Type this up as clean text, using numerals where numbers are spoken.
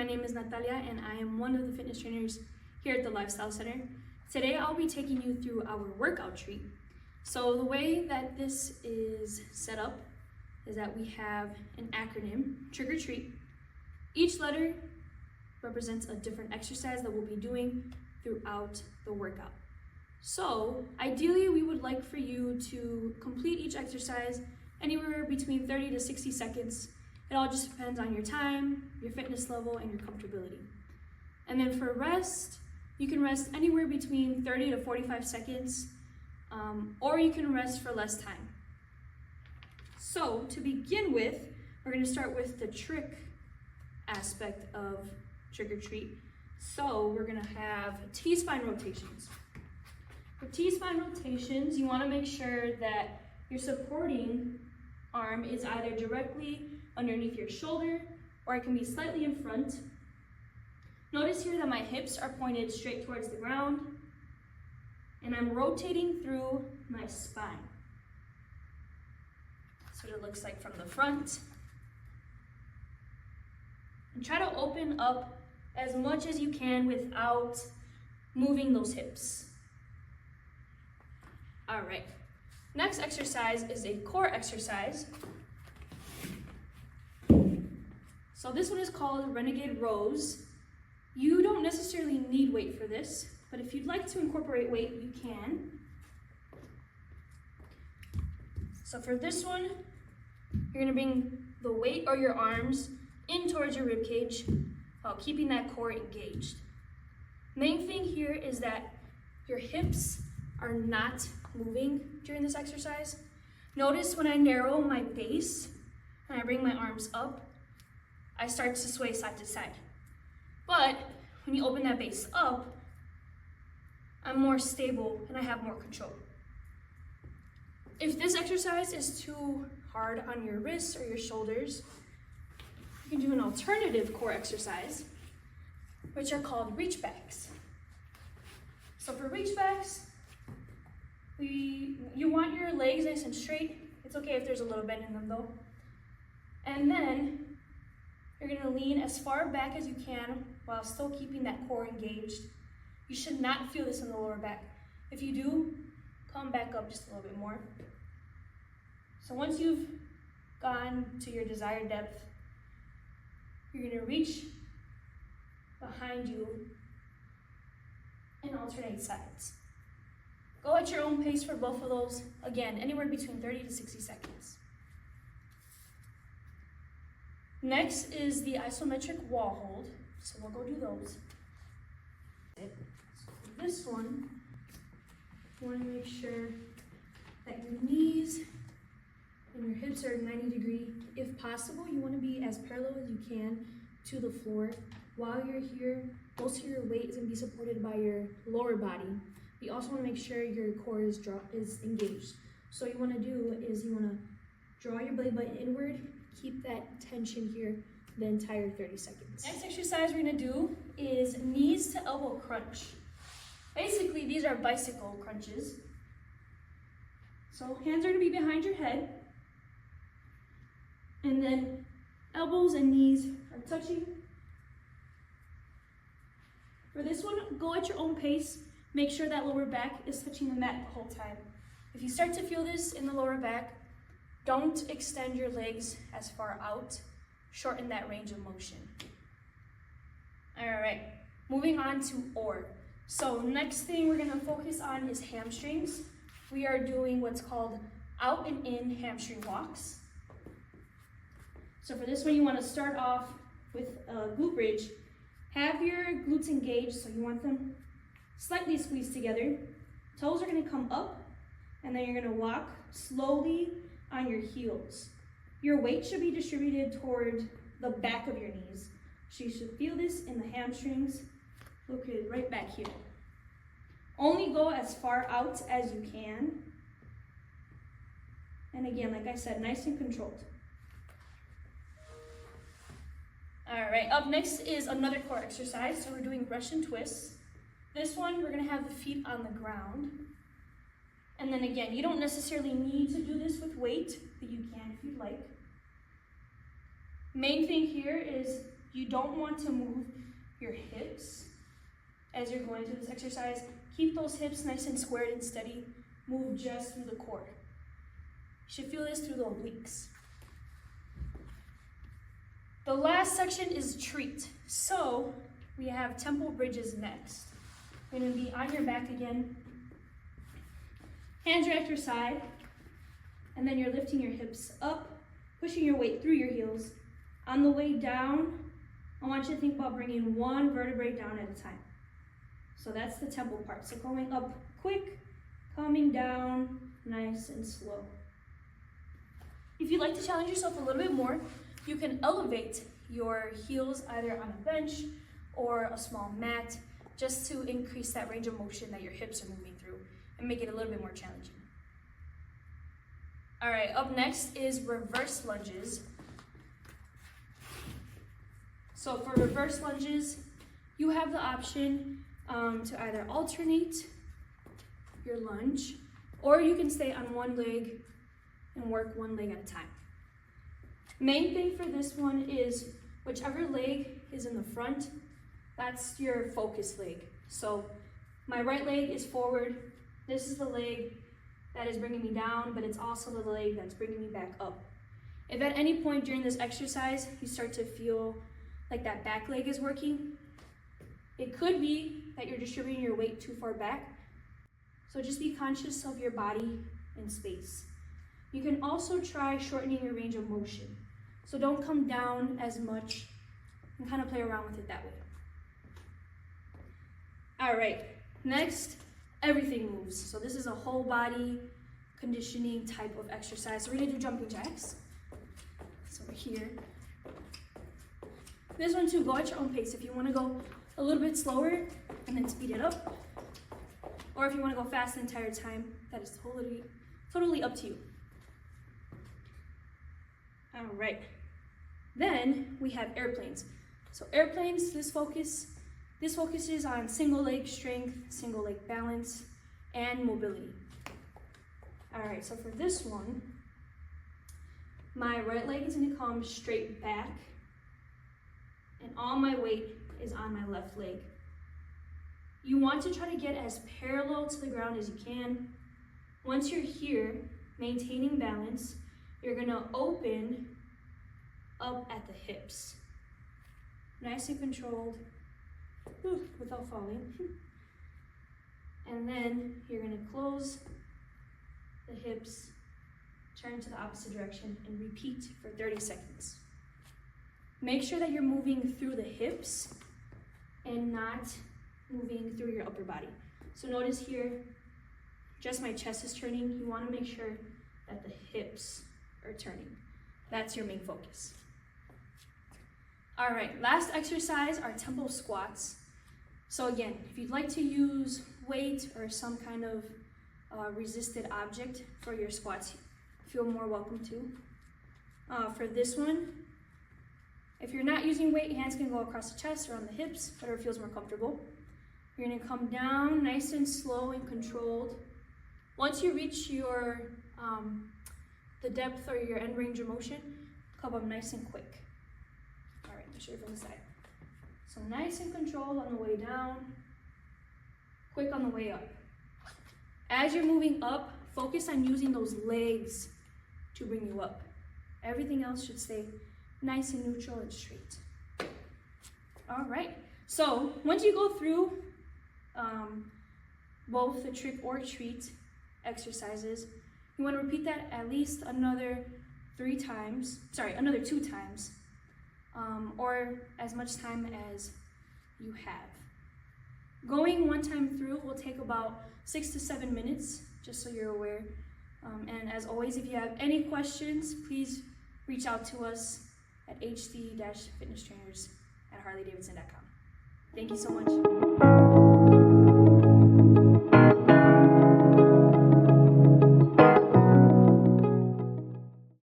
name is Natalia and I am one of the fitness trainers here at the Lifestyle Center. Today I'll be taking you through our workout treat. So the way that this is set up is that we have an acronym, trick or treat. Each letter represents a different exercise that we'll be doing throughout the workout. So ideally we would like for you to complete each exercise anywhere between 30 to 60 seconds. It all just depends on your time, your fitness level, and your comfortability. And then for rest, you can rest anywhere between 30 to 45 seconds, or you can rest for less time. So to begin with, we're going to start with the trick aspect of trick or treat. So we're going to have T-spine rotations. For T-spine rotations, you want to make sure that your supporting arm is either directly underneath your shoulder, or it can be slightly in front. Notice here that my hips are pointed straight towards the ground, and I'm rotating through my spine. That's what it looks like from the front. And try to open up as much as you can without moving those hips. All right, next exercise is a core exercise. So this one is called Renegade Rows. You don't necessarily need weight for this, but if you'd like to incorporate weight, you can. So for this one, you're gonna bring the weight or your arms in towards your rib cage while keeping that core engaged. Main thing here is that your hips are not moving during this exercise. Notice when I narrow my base and I bring my arms up, I start to sway side to side. But when you open that base up, I'm more stable and I have more control. If this exercise is too hard on your wrists or your shoulders, you can do an alternative core exercise, which are called reach backs. So for reach backs, you want your legs nice and straight. It's okay if there's a little bend in them though. And then you're gonna lean as far back as you can while still keeping that core engaged. You should not feel this in the lower back. If you do, come back up just a little bit more. So once you've gone to your desired depth, you're gonna reach behind you and alternate sides. Go at your own pace for both of those. Again, anywhere between 30 to 60 seconds. Next is the isometric wall hold. So we'll go do those. So this one, you want to make sure that your knees and your hips are 90 degrees. If possible, you want to be as parallel as you can to the floor. While you're here, most of your weight is going to be supported by your lower body. You also want to make sure your core is engaged. So what you want to do is you want to draw your belly button inward, keep that tension here the entire 30 seconds. Next exercise we're going to do is knees to elbow crunch. Basically, these are bicycle crunches. So hands are going to be behind your head, and then elbows and knees are touching. For this one, go at your own pace. Make sure that lower back is touching the mat the whole time. If you start to feel this in the lower back, don't extend your legs as far out. Shorten that range of motion. All right, moving on to OR. So next thing we're gonna focus on is hamstrings. We are doing what's called out and in hamstring walks. So for this one, you wanna start off with a glute bridge. Have your glutes engaged, so you want them slightly squeezed together. Toes are gonna come up, and then you're gonna walk slowly on your heels. Your weight should be distributed toward the back of your knees. So you should feel this in the hamstrings, located right back here. Only go as far out as you can. And again, like I said, nice and controlled. All right, up next is another core exercise. So we're doing Russian twists. This one, we're gonna have the feet on the ground. And then again, you don't necessarily need to do this with weight, but you can if you'd like. Main thing here is you don't want to move your hips as you're going through this exercise. Keep those hips nice and squared and steady. Move just through the core. You should feel this through the obliques. The last section is treat. So we have temple bridges next. You're going to be on your back again. Hands are at your side. And then you're lifting your hips up, pushing your weight through your heels. On the way down, I want you to think about bringing one vertebrae down at a time. So that's the temple part. So going up quick, coming down nice and slow. If you'd like to challenge yourself a little bit more, you can elevate your heels either on a bench or a small mat, just to increase that range of motion that your hips are moving through and make it a little bit more challenging. All right, up next is reverse lunges. So for reverse lunges, you have the option to either alternate your lunge, or you can stay on one leg and work one leg at a time. Main thing for this one is whichever leg is in the front, that's your focus leg. So my right leg is forward. This is the leg that is bringing me down, but it's also the leg that's bringing me back up. If at any point during this exercise you start to feel like that back leg is working, it could be that you're distributing your weight too far back. So just be conscious of your body and space. You can also try shortening your range of motion. So don't come down as much and kind of play around with it that way. All right, next, everything moves. So this is a whole body conditioning type of exercise. So we're gonna do jumping jacks. So we're here. This one too, go at your own pace. If you wanna go a little bit slower and then speed it up, or if you wanna go fast the entire time, that is totally up to you. All right, then we have airplanes. So airplanes, this focuses on single leg strength, single leg balance, and mobility. All right, so for this one, my right leg is gonna come straight back, and all my weight is on my left leg. You want to try to get as parallel to the ground as you can. Once you're here, maintaining balance, you're gonna open up at the hips. Nice and controlled, without falling. And then you're gonna close the hips, turn to the opposite direction, and repeat for 30 seconds. Make sure that you're moving through the hips and not moving through your upper body. So notice here, just my chest is turning. You wanna make sure that the hips are turning. That's your main focus. All right, last exercise are tempo squats. So again, if you'd like to use weight or some kind of resisted object for your squats, feel more welcome to. For this one, if you're not using weight, hands can go across the chest or on the hips, whatever feels more comfortable. You're gonna come down nice and slow and controlled. Once you reach your the depth or your end range of motion, come up nice and quick. All right, make sure you're from the side. So nice and controlled on the way down, quick on the way up. As you're moving up, focus on using those legs to bring you up. Everything else should stay nice and neutral and straight. All right, so once you go through both the trick or treat exercises, you want to repeat that at least another 2 times, or as much time as you have. Going one time through will take about 6 to 7 minutes, just so you're aware. And as always, if you have any questions, please reach out to us at hd-fitnesstrainers@harleydavidson.com. Thank you so much.